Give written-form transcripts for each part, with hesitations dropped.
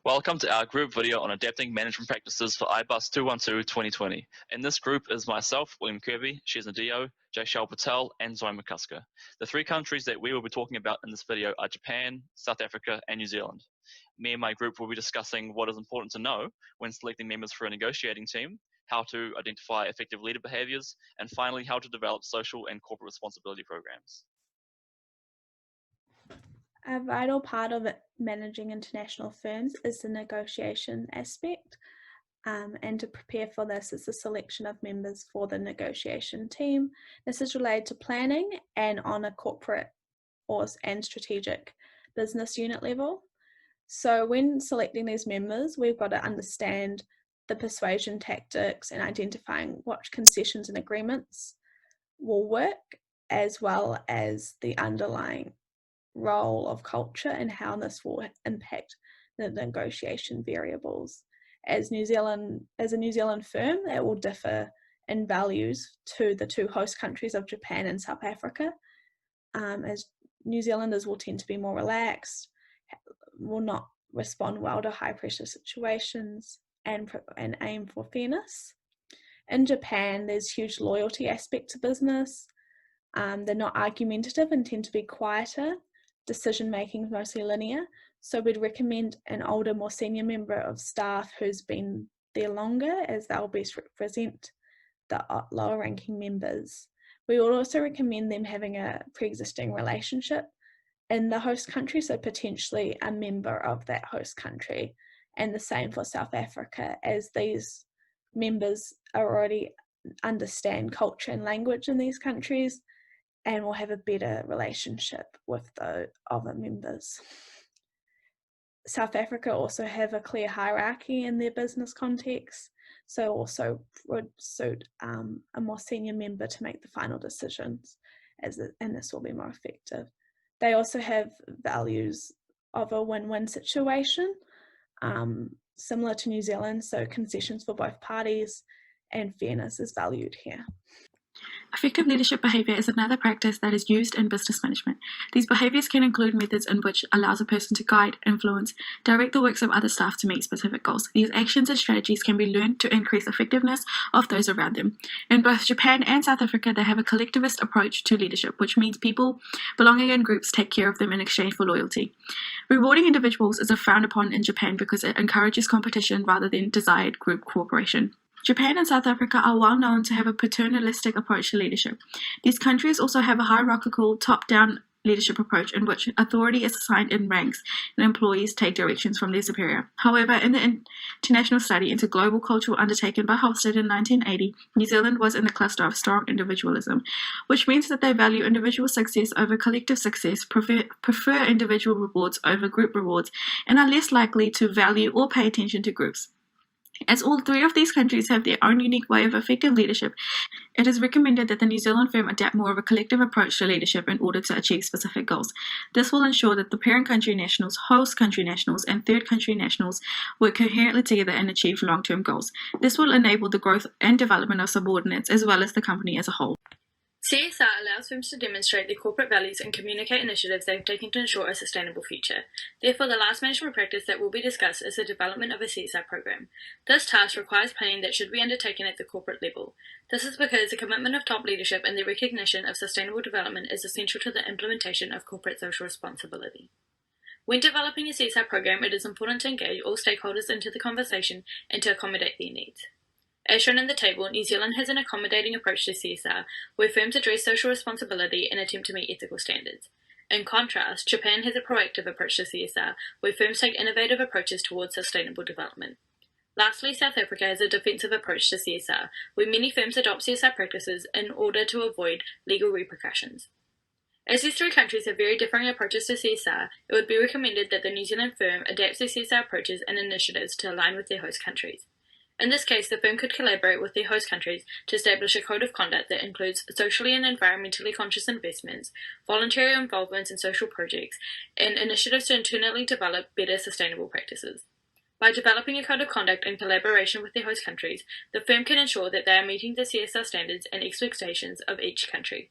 Welcome to our group video on adapting management practices for IBUS212 2020. In this group is myself, William Kirby, Shesna Deo, Jaishal Patel, and Zoe McCusker. The three countries that we will be talking about in this video are Japan, South Africa, and New Zealand. Me and my group will be discussing what is important to know when selecting members for a negotiating team, how to identify effective leader behaviors, and finally, how to develop social and corporate responsibility programs. A vital part of managing international firms is the negotiation aspect, and to prepare for this is the selection of members for the negotiation team. This is related to planning and on a corporate and strategic business unit level. So when selecting these members, we've got to understand the persuasion tactics and identifying what concessions and agreements will work, as well as the underlying role of culture and how this will impact the negotiation variables. As a New Zealand firm, it will differ in values to the two host countries of Japan and South Africa, as New Zealanders will tend to be more relaxed, will not respond well to high pressure situations, and aim for fairness. In Japan, there's huge loyalty aspect to business. They're not argumentative and tend to be quieter. Decision making is mostly linear, so we'd recommend an older, more senior member of staff who's been there longer, as they'll best represent the lower ranking members. We would also recommend them having a pre-existing relationship in the host country, so potentially a member of that host country, and the same for South Africa, as these members already understand culture and language in these countries and will have a better relationship with the other members. South Africa also have a clear hierarchy in their business context, so also would suit a more senior member to make the final decisions, and this will be more effective. They also have values of a win-win situation, similar to New Zealand, so concessions for both parties and fairness is valued here. Effective leadership behavior is another practice that is used in business management. These behaviors can include methods in which allows a person to guide, influence, direct the works of other staff to meet specific goals. These actions and strategies can be learned to increase effectiveness of those around them. In both Japan and South Africa, they have a collectivist approach to leadership, which means people belonging in groups take care of them in exchange for loyalty. Rewarding individuals is frowned upon in Japan because it encourages competition rather than desired group cooperation. Japan and South Africa are well known to have a paternalistic approach to leadership. These countries also have a hierarchical, top-down leadership approach in which authority is assigned in ranks and employees take directions from their superior. However, in the international study into global culture undertaken by Hofstede in 1980, New Zealand was in the cluster of strong individualism, which means that they value individual success over collective success, prefer individual rewards over group rewards, and are less likely to value or pay attention to groups. As all three of these countries have their own unique way of effective leadership, it is recommended that the New Zealand firm adapt more of a collective approach to leadership in order to achieve specific goals. This will ensure that the parent country nationals, host country nationals, and third country nationals work coherently together and achieve long-term goals. This will enable the growth and development of subordinates as well as the company as a whole. CSR allows firms to demonstrate their corporate values and communicate initiatives they've taken to ensure a sustainable future. Therefore, the last management practice that will be discussed is the development of a CSR program. This task requires planning that should be undertaken at the corporate level. This is because the commitment of top leadership and the recognition of sustainable development is essential to the implementation of corporate social responsibility. When developing a CSR program, it is important to engage all stakeholders into the conversation and to accommodate their needs. As shown in the table, New Zealand has an accommodating approach to CSR, where firms address social responsibility and attempt to meet ethical standards. In contrast, Japan has a proactive approach to CSR, where firms take innovative approaches towards sustainable development. Lastly, South Africa has a defensive approach to CSR, where many firms adopt CSR practices in order to avoid legal repercussions. As these three countries have very differing approaches to CSR, it would be recommended that the New Zealand firm adapts their CSR approaches and initiatives to align with their host countries. In this case, the firm could collaborate with their host countries to establish a code of conduct that includes socially and environmentally conscious investments, voluntary involvement in social projects, and initiatives to internally develop better sustainable practices. By developing a code of conduct in collaboration with their host countries, the firm can ensure that they are meeting the CSR standards and expectations of each country.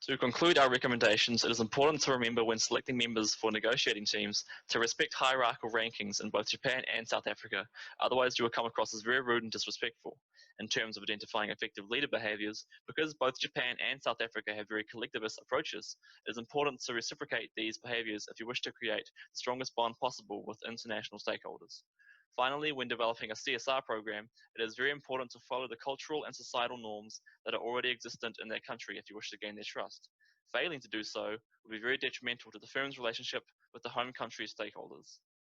To conclude our recommendations, it is important to remember when selecting members for negotiating teams to respect hierarchical rankings in both Japan and South Africa, otherwise you will come across as very rude and disrespectful. In terms of identifying effective leader behaviors, because both Japan and South Africa have very collectivist approaches, it is important to reciprocate these behaviors if you wish to create the strongest bond possible with international stakeholders. Finally, when developing a CSR program, it is very important to follow the cultural and societal norms that are already existent in that country if you wish to gain their trust. Failing to do so would be very detrimental to the firm's relationship with the home country's stakeholders.